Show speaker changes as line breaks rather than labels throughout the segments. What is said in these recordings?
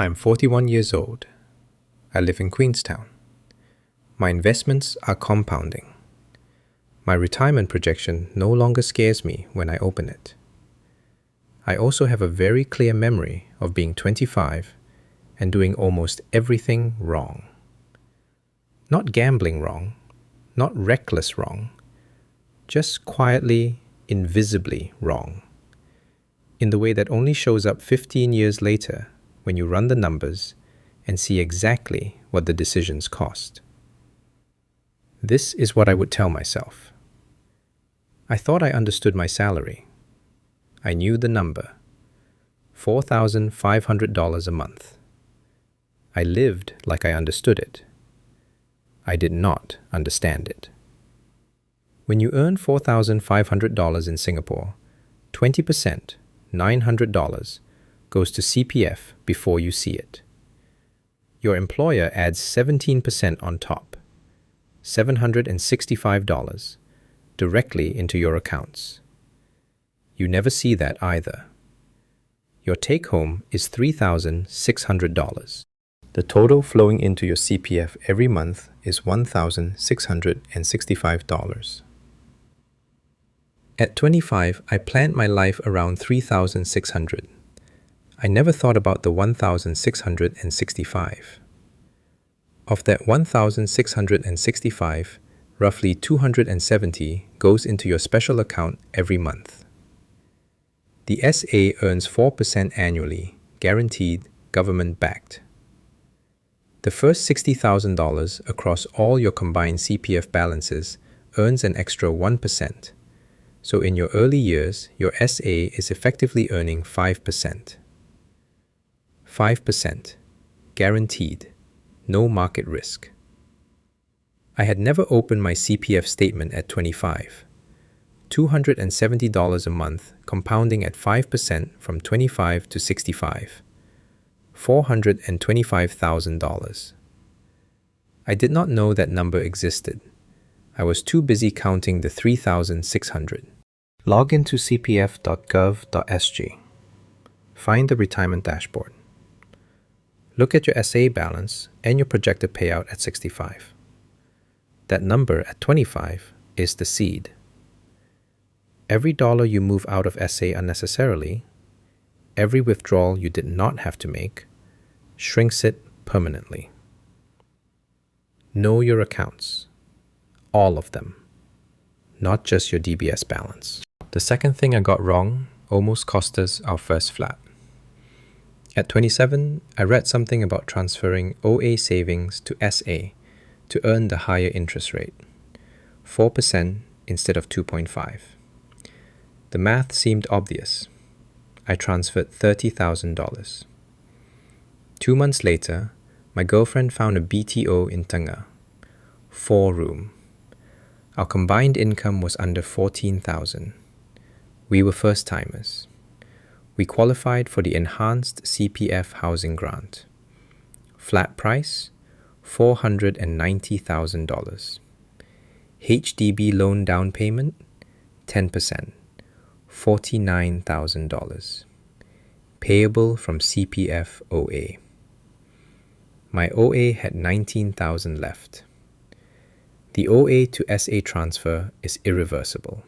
I'm 41 years old. I live in Queenstown. My investments are compounding. My retirement projection no longer scares me when I open it. I also have a very clear memory of being 25 and doing almost everything wrong. Not gambling wrong, not reckless wrong, just quietly, invisibly wrong. In the way that only shows up 15 years later when you run the numbers and see exactly what the decisions cost. This is what I would tell myself. I thought I understood my salary. I knew the number, $4,500 a month. I lived like I understood it. I did not understand it. When you earn $4,500 in Singapore, 20%, $900, goes to CPF before you see it. Your employer adds 17% on top, $765, directly into your accounts. You never see that either. Your take-home is $3,600. The total flowing into your CPF every month is $1,665. At 25, I planned my life around $3,600. I never thought about the $1,665. Of that $1,665, roughly $270 goes into your special account every month. The SA earns 4% annually, guaranteed, government-backed. The first $60,000 across all your combined CPF balances earns an extra 1%. So in your early years, your SA is effectively earning 5%. 5%, guaranteed, no market risk. I had never opened my CPF statement at 25. $270 a month, compounding at 5% from 25 to 65. $425,000. I did not know that number existed. I was too busy counting the 3,600. Log into cpf.gov.sg. Find the retirement dashboard. Look at your SA balance and your projected payout at 65. That number at 25 is the seed. Every dollar you move out of SA unnecessarily, every withdrawal you did not have to make, shrinks it permanently. Know your accounts. All of them. Not just your DBS balance. The second thing I got wrong almost cost us our first flat. At 27, I read something about transferring OA savings to SA to earn the higher interest rate, 4% instead of 2.5. The math seemed obvious. I transferred $30,000. 2 months later, my girlfriend found a BTO in Tengah, 4-room. Our combined income was under $14,000. We were first-timers. We qualified for the enhanced CPF housing grant. Flat price, $490,000. HDB loan down payment, 10%, $49,000. Payable from CPF OA. My OA had $19,000 left. The OA to SA transfer is irreversible.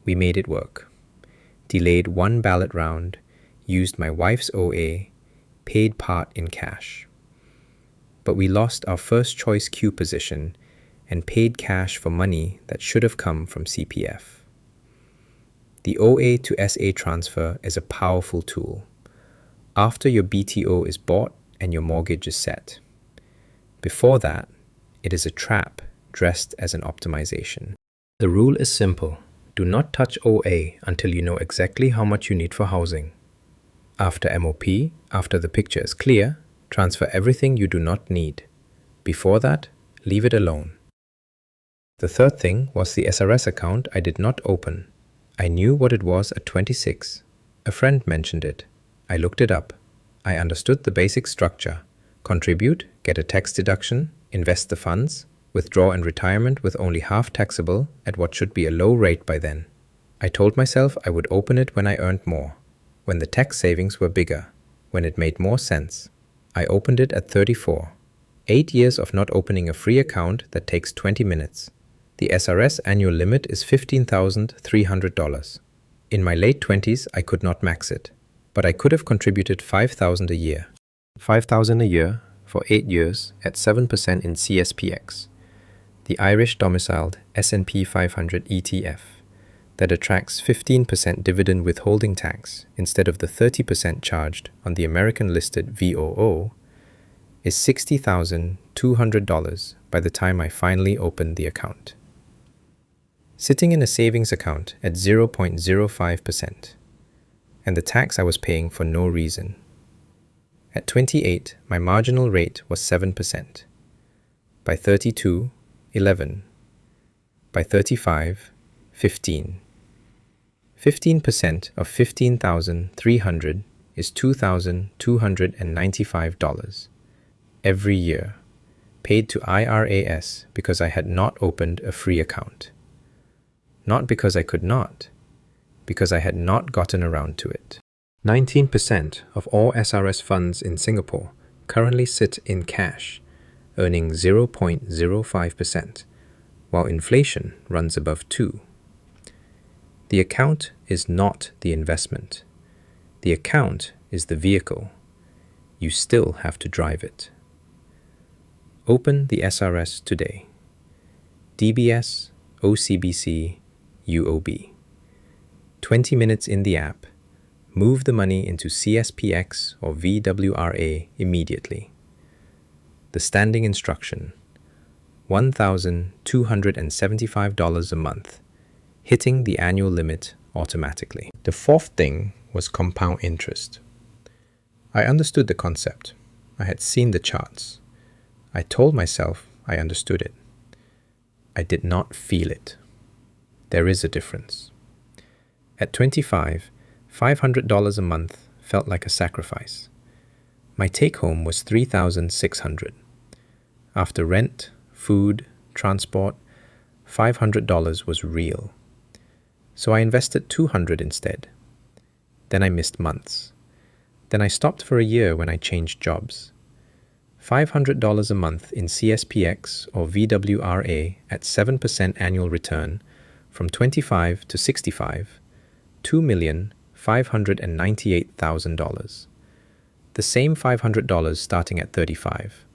We made it work. Delayed 1 ballot round, used my wife's OA, paid part in cash. But we lost our first choice queue position and paid cash for money that should have come from CPF. The OA to SA transfer is a powerful tool. After your BTO is bought and your mortgage is set. Before that, it is a trap dressed as an optimization. The rule is simple. Do not touch OA until you know exactly how much you need for housing. After MOP, after the picture is clear, transfer everything you do not need. Before that, leave it alone. The third thing was the SRS account I did not open. I knew what it was at 26. A friend mentioned it. I looked it up. I understood the basic structure. Contribute, get a tax deduction, invest the funds, withdraw in retirement with only half taxable at what should be a low rate by then. I told myself I would open it when I earned more, when the tax savings were bigger. When it made more sense, I opened it at 34. 8 years of not opening a free account that takes 20 minutes. The SRS annual limit is $15,300. In my late 20s, I could not max it, but I could have contributed $5,000 a year. $5,000 a year for 8 years at 7% in CSPX, the Irish domiciled S&P 500 ETF that attracts 15% dividend withholding tax instead of the 30% charged on the American listed VOO, is $60,200 by the time I finally opened the account. Sitting in a savings account at 0.05%, and the tax I was paying for no reason. At 28, my marginal rate was 7%. By 32, 11. By 35, 15. 15% of $15,300 is $2,295 every year, paid to IRAS because I had not opened a free account. Not because I could not, because I had not gotten around to it. 19% of all SRS funds in Singapore currently sit in cash, earning 0.05%, while inflation runs above 2%. The account is not the investment. The account is the vehicle. You still have to drive it. Open the SRS today. DBS, OCBC, UOB. 20 minutes in the app. Move the money into CSPX or VWRA immediately. The standing instruction: $1,275 a month, hitting the annual limit automatically. The fourth thing was compound interest. I understood the concept. I had seen the charts. I told myself I understood it. I did not feel it. There is a difference. At 25, $500 a month felt like a sacrifice. My take-home was $3,600. After rent, food, transport, $500 was real. So I invested $200 instead. Then I missed months. Then I stopped for a year when I changed jobs. $500 a month in CSPX or VWRA at 7% annual return from 25 to 65, $2,598,000. The same $500 starting at 35,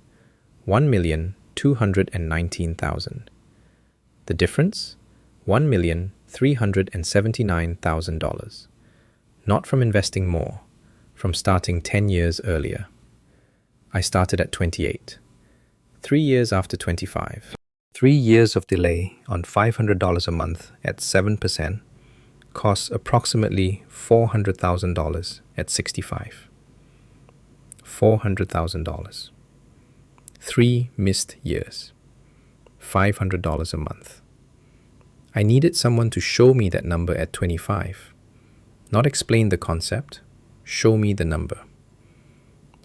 $1,219,000. The difference? $1,379,000. Not from investing more, from starting 10 years earlier. I started at 28, 3 years after 25. 3 years of delay on $500 a month at 7% costs approximately $400,000 at 65. $400,000. 3 missed years. $500 a month. I needed someone to show me that number at 25. Not explain the concept, show me the number.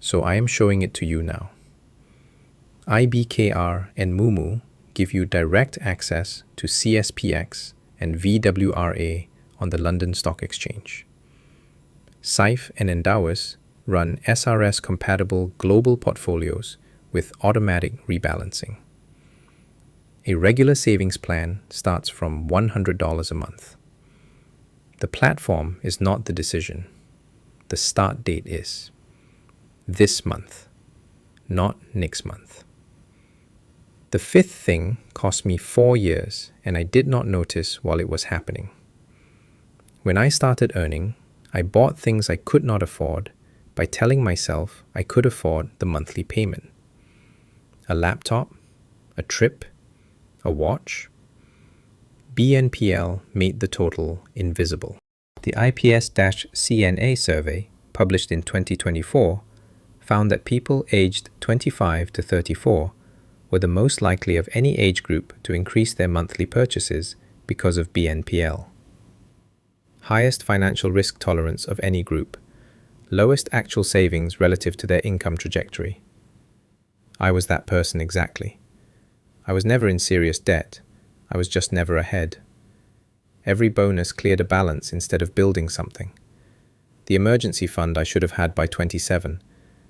So I am showing it to you now. IBKR and Moomoo give you direct access to CSPX and VWRA on the London Stock Exchange. Saif and Endowus run SRS-compatible global portfolios with automatic rebalancing. A regular savings plan starts from $100 a month. The platform is not the decision. The start date is this month, not next month. The fifth thing cost me 4 years, and I did not notice while it was happening. When I started earning, I bought things I could not afford by telling myself I could afford the monthly payment. A laptop, a trip, a watch. BNPL made the total invisible. The IPS-CNA survey, published in 2024, found that people aged 25 to 34 were the most likely of any age group to increase their monthly purchases because of BNPL. Highest financial risk tolerance of any group, lowest actual savings relative to their income trajectory. I was that person exactly. I was never in serious debt. I was just never ahead. Every bonus cleared a balance instead of building something. the emergency fund I should have had by 27,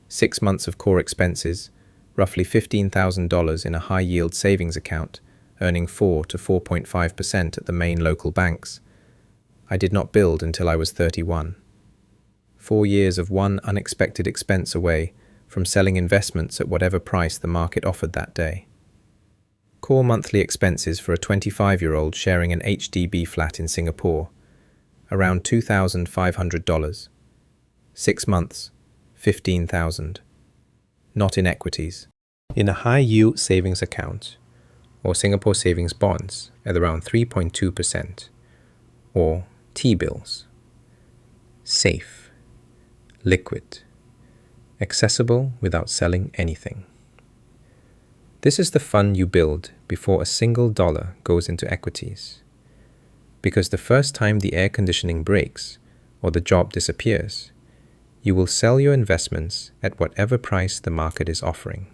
6 months of core expenses, roughly $15,000 in a high-yield savings account, earning 4 to 4.5% at the main local banks. I did not build until I was 31. 4 years of one unexpected expense away from selling investments at whatever price the market offered that day. Core monthly expenses for a 25-year-old sharing an HDB flat in Singapore, around $2,500. 6 months, $15,000. Not in equities. In a high-yield savings account, or Singapore savings bonds at around 3.2%, or T-bills. Safe, liquid, accessible without selling anything. This is the fund you build before a single dollar goes into equities. Because the first time the air conditioning breaks or the job disappears, you will sell your investments at whatever price the market is offering.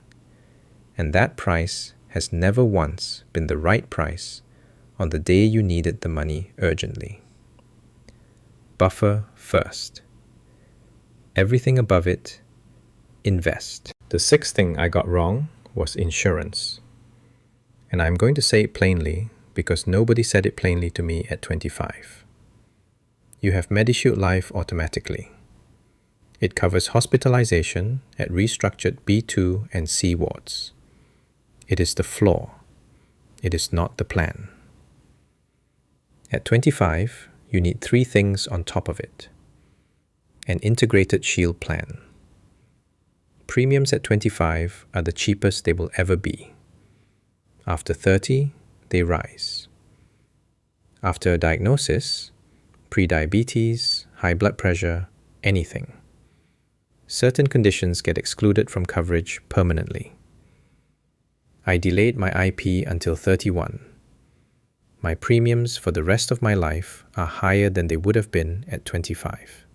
And that price has never once been the right price on the day you needed the money urgently. Buffer first. Everything above it, invest. The sixth thing I got wrong was insurance. And I'm going to say it plainly because nobody said it plainly to me at 25. You have MediShield Life automatically. It covers hospitalization at restructured B2 and C wards. It is the floor. It is not the plan. At 25, you need 3 things on top of it. An integrated shield plan. Premiums at 25 are the cheapest they will ever be. After 30, they rise. After a diagnosis, prediabetes, high blood pressure, anything, certain conditions get excluded from coverage permanently. I delayed my IP until 31. My premiums for the rest of my life are higher than they would have been at 25.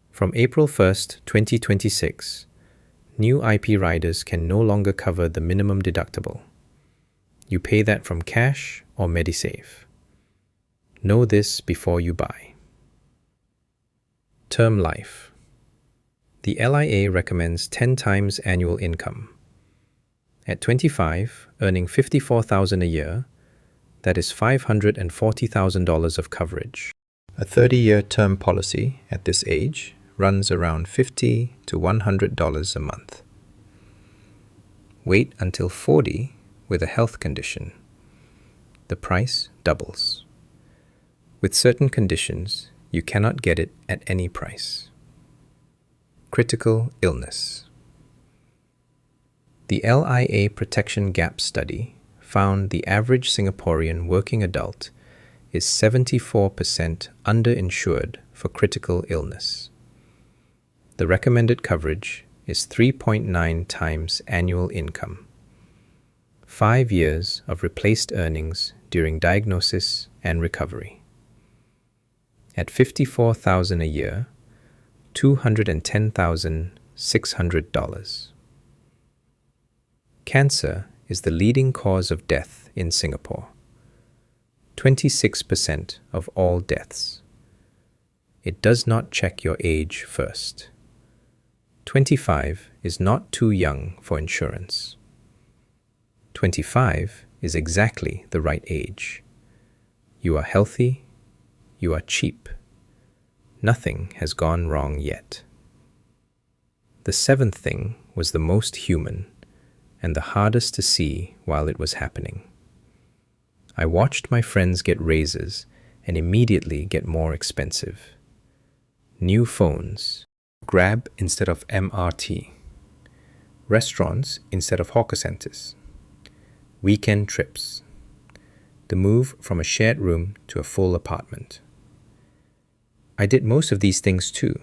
From April 1st, 2026, new IP riders can no longer cover the minimum deductible. You pay that from cash or MediSave. Know this before you buy. Term life. The LIA recommends 10 times annual income. At 25, earning $54,000 a year, that is $540,000 of coverage. A 30-year term policy at this age runs around $50 to $100 a month. Wait until 40 with a health condition. The price doubles. With certain conditions, you cannot get it at any price. Critical illness. The LIA Protection Gap Study found the average Singaporean working adult is 74% underinsured for critical illness. The recommended coverage is 3.9 times annual income. 5 years of replaced earnings during diagnosis and recovery. At $54,000 a year, $210,600. Cancer is the leading cause of death in Singapore. 26% of all deaths. It does not check your age first. 25 is not too young for insurance. 25 is exactly the right age. You are healthy. You are cheap. Nothing has gone wrong yet. The seventh thing was the most human and the hardest to see while it was happening. I watched my friends get raises and immediately get more expensive. New phones, Grab instead of MRT, restaurants instead of hawker centers, weekend trips, the move from a shared room to a full apartment. I did most of these things too,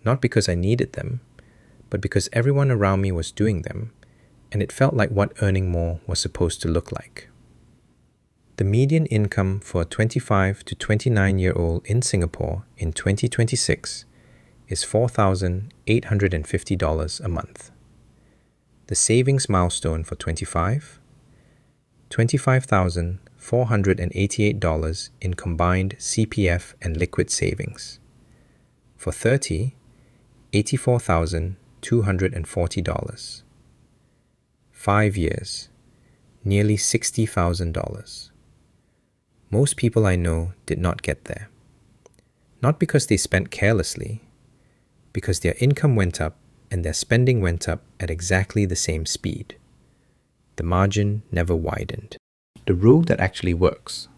not because I needed them, but because everyone around me was doing them, and it felt like what earning more was supposed to look like. The median income for a 25 to 29-year-old in Singapore in 2026 is $4,850 a month. The savings milestone for 25, $25,488 in combined CPF and liquid savings. For 30, $84,240. 5 years, nearly $60,000. Most people I know did not get there. Not because they spent carelessly, because their income went up and their spending went up at exactly the same speed. The margin never widened. The rule that actually works.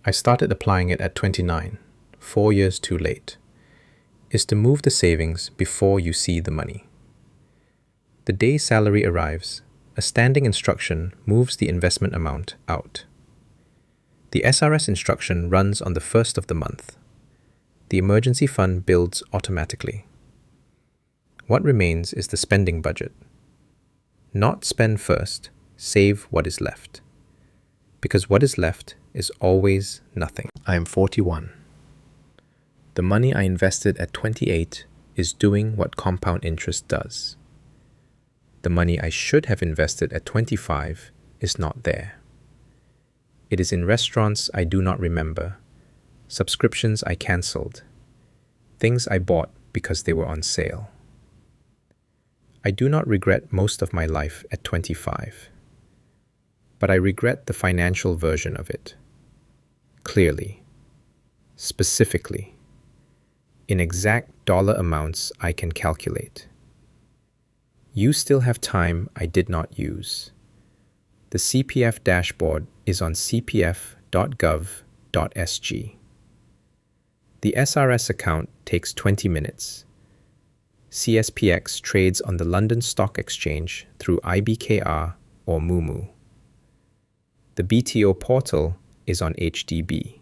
I started applying it at 29, 4 years too late, is to move the savings before you see the money. The day salary arrives, a standing instruction moves the investment amount out. The SRS instruction runs on the first of the month. The emergency fund builds automatically. What remains is the spending budget. Not spend first, save what is left. Because what is left is always nothing. I am 41. The money I invested at 28 is doing what compound interest does. The money I should have invested at 25 is not there. It is in restaurants I do not remember, subscriptions I cancelled, things I bought because they were on sale. I do not regret most of my life at 25, but I regret the financial version of it. Clearly, specifically, in exact dollar amounts I can calculate. You still have time I did not use. The CPF dashboard is on cpf.gov.sg. The SRS account takes 20 minutes. CSPX trades on the London Stock Exchange through IBKR or Moomoo. The BTO portal is on HDB.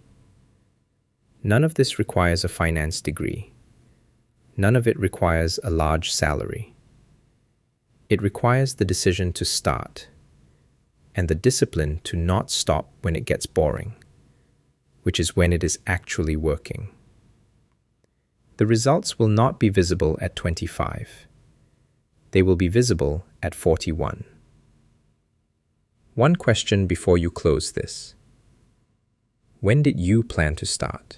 None of this requires a finance degree. None of it requires a large salary. It requires the decision to start and the discipline to not stop when it gets boring, which is when it is actually working. The results will not be visible at 25. They will be visible at 41. One question before you close this. When did you plan to start?